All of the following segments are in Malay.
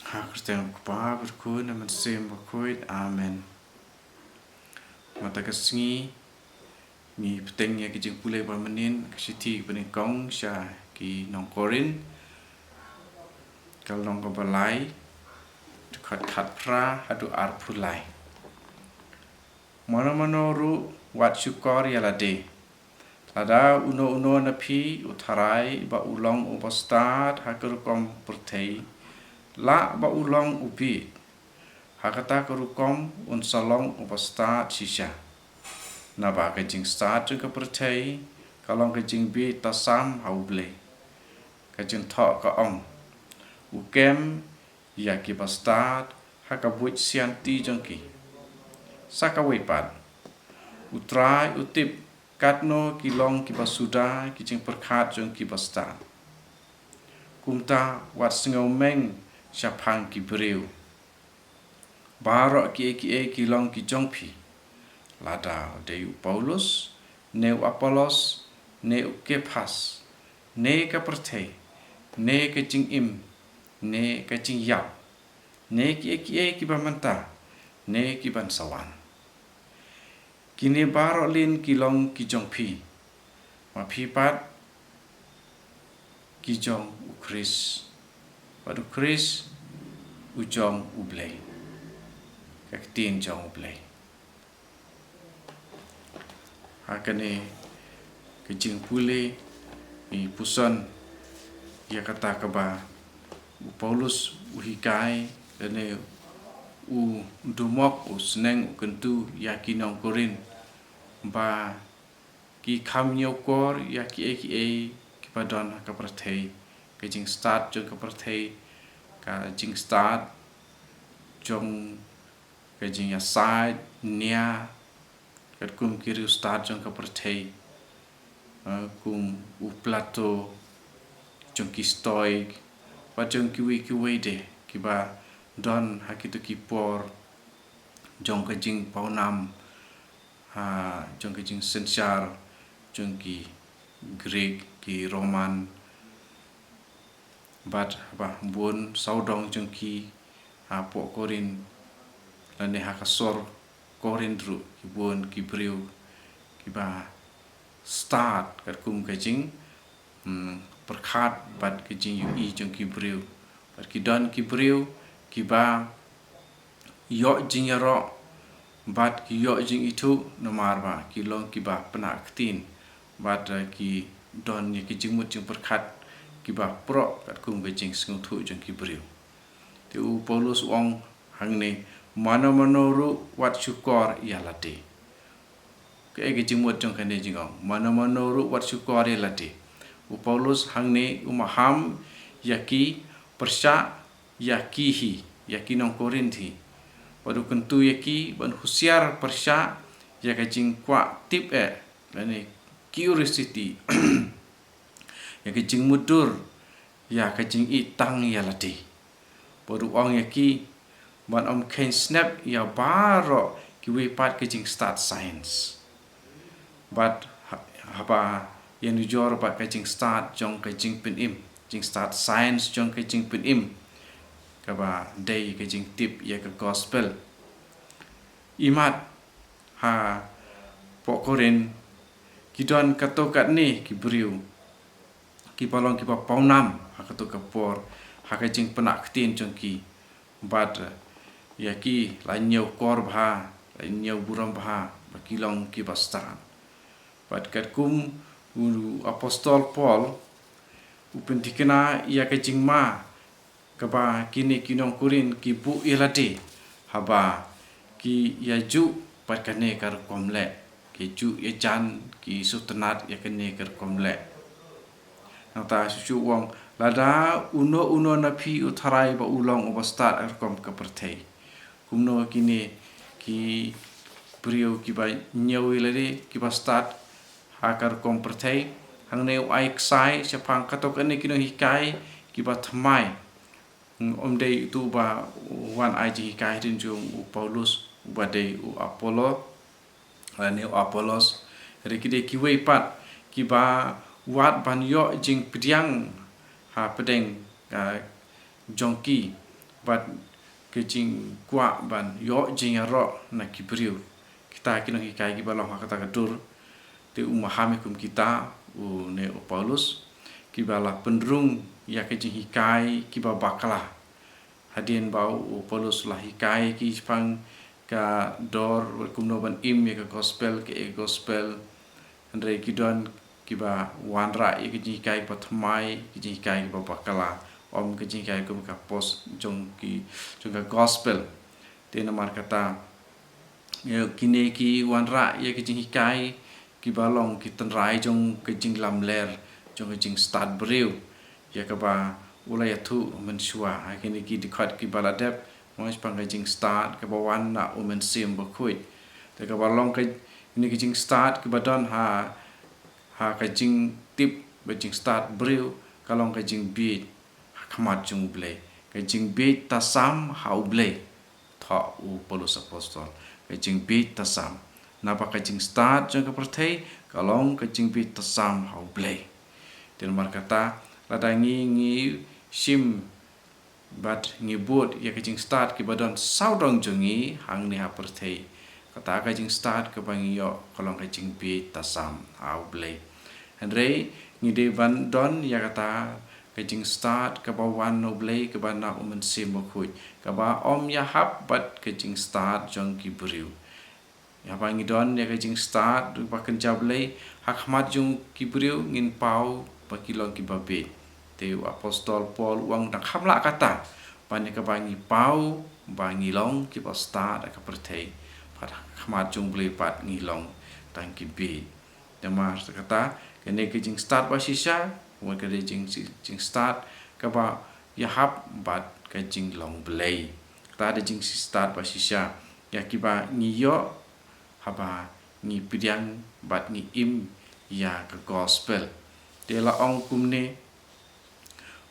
Hakristian kupa berkun naman sim berkuit amen. Mata kesengi mi petengnya kijing pulai bermenin kesiti bening kong sya ki nong korin kal nong kebalai dekat kat pra hadu ar pulai. Mana ru wat syukor ya lade. Lada uno na pi utarai ba ulong ubastad hakur kom pertei la ba ulong upi hakata kerukom un salong ubastad shisha na ba kajing stad juga pertei kalong kajing bi tasam hauble kajing thok ka ong ukem ya ki bastad hakabuit sianti jongki sakawipat utrai utip katno kilong ki basuda kijing perkhat jongki bastad kumta wat sengau meng syapang ki beriu barok ki kilong ki jongpi lada deu Paulus neu Apolos neu Kephas ne ka pertei ne ka jing im ne ka jing yap ne ki bamanta ne ki bansawan kini barok lin kilong ki jongpi ma pipat ki jong ukris Padu Chris ujong ublay. Kaktin jong ublay. Hakane kejing pule i puson ia kata kaba Paulus uhikai dane u dumok u seneng u kentu yakinong korin ba ki kamnyokor yaki ki padon ka pertei kejing start jong ka pertei ka jing start jong kejing ya side nia kat kum kiri start jong ka pertei kum u plato jong ki stoik pa jong ki de ki ba don hakitu ki por jong kejing paunam jong kejing sensyar jong ki Greek ki Roman bat ba bun saudong jengki po korin lane hakasor korin dru ki bun ki briu ki ba start kat kum kajing perkhat bat kajing yu jengki briu bat ki don ki briu ki ba yo jing yaro bat ki yo jing itu nomar ba ki long ki ba penaktin bat ki don ni ki jingmut jing perkhat ki ba pro kat kum kajing sengau thu jong ki briu tu Paulus wong hangne mana ru wat syukor ialate ke kajing mut jong kane jingong mana ru wat syukor ialate u Paulus hangne umaham yaki persya yakihi yakinong korinthi padu kentu yaki ban husiar persya ya kajing kwa tip lane curiosity ya kajing mudur ya kajing itang ya lati bodu ong yaki ban om ken snap ya baro ki we pat kajing start science but haba yang dijor ba kajing start jong kajing pin im jing start science jong kajing pin im kaba day kajing tip ya ke gospel imat ha pokorin kidon katokat ni ki briu ki palong ki pa paunam hakato kapor hakajing penaktin jongki bat yaki lanyau kor bha lanyau buram bha bakilong ki bastan bat kat kum apostol Paul upentikena ia kajing ma kaba kini kinong kurin ki bu ilate haba ki yaju pat kane kar komle ki ju ya jan ki sutenat ya kane kar komle nata susu wong lada uno na pi utarai ba ulong obastat arkom ka pertei kumno kini ki brio ki ba nyawi lade ki bastat hakar kom pertei hangne ai ksai sepang katok ane kino hikai ki ba thamai omdei tu ba wan ai ji hikai din jung Paulus ba dei Apollo ane Apollos rekide ki wei pat ki ba wat ban yo jing pediang ha pedeng jongki bat kejing kwa ban yo jing ro na kibriu kita kinong hikai ki balong kata kadur te umahami kum kita u ne o Paulus ki bala pendrung ya kejing hikai ki ba bakala hadien bau u Paulus lah hikai ki pang ka dor kum no ban im ya ka gospel ke gospel andre ki don ki ba wanra ya kejing hikai pa thamai kejing hikai ki ba bakala om kejing hikai kum ka pos jong ka gospel te namar kata ya kine ki wanra ya kejing hikai ki balong ki tenrai jong kejing lamler jong kejing start breu ya ka ba ulai thu mensua kini ki dikhat ki baladep mas pang kejing start ka ba wan na umen sim ba khui te ka balong ke ini kejing start ki badon ha kejing tip kejing start breu kalong kejing beat khamat jung ble kejing beat tasam hau ble tha u Paulus apostol kejing beat tasam napa kejing start jang ka perthei kalong kejing beat tasam hau ble den mar kata ladangi sim bat ngi bot ya kejing start ki badon saudong jungi hang ni ha perthei kata kejing start ka bangi yo kalong kejing beat tasam hau ble andre ngi de van don ya kata kejing start ka ba wan no ble ka ba na umen sim mo khui ka ba om ya hap bat kejing start jong ki briu ya ba ngi don ya kejing start du ba kan jable hakmat jong ki briu ngin pau ba kilong ki ba be te apostol Paul wang dak hamla kata ban ka ba ngi pau ba ngi long ki ba start ka perthei pat hakmat jong ble pat ngi long tang ki be demar kata kene kejing start ba sisa wan ka jing start ka ba ya hap bat ka jing long blei ta de jing start ba sisa ya ki ba ngi yo haba ngi pidiang bat ngi im ya ka gospel de la ong kumne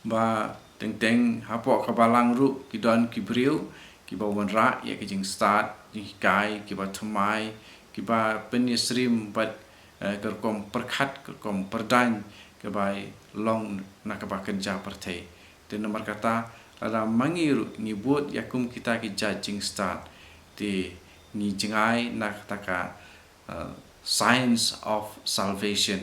ba teng hapo ka balang ru ki don ki briu ki ba wan ra ya ka jing start jing kai ki ba thamai ki ba penyesrim bat kerkom perkhat kerkom perdan ke bai long na ka ba kerja perthei te nomor kata ada mangiru ni buat yakum kita ki judging start te ni jingai na kata ka science of salvation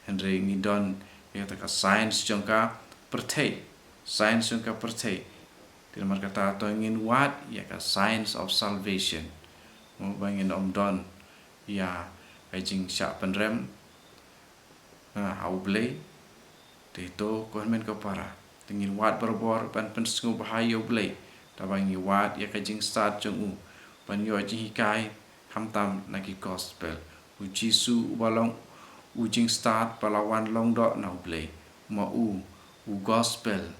andre ni don ya kata ka science jongka perthei science jongka perthei te nomor kata to ngin wat ya ka science of salvation mo bangin om don ya jing sha penrem hau ble te to konmen ko para tingin wat berbor pan pensengu bahayo ble tabangi wat ya kajing start jong u pan yo ji kai hamtam na ki gospel u jisu balong u jing start palawan long do na ble ma u gospel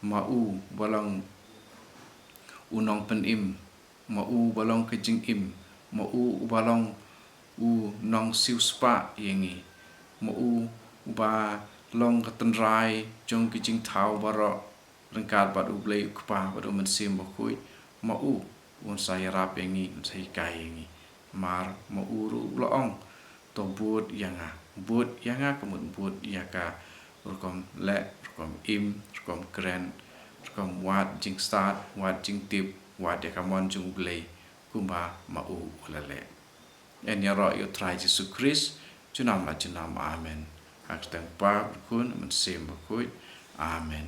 ma u balong unong pen im ma u balong kajing im ma u balong u nong siu spa yengi ma u ba long katenrai jong kijing thau baro rengkat bat ublei kpa bat umen sim bakui ma u un saya rap yengi sai kai yengi mar ma u ru loong to but yanga kemun but yaka rukom le rukom im rukom kren rukom wat jing start wat jing tip wat ya kamon jung blei kumba ma u lele en ya ro yo try Jesus Christ junam amen hak tang pa kun men sim bakui amen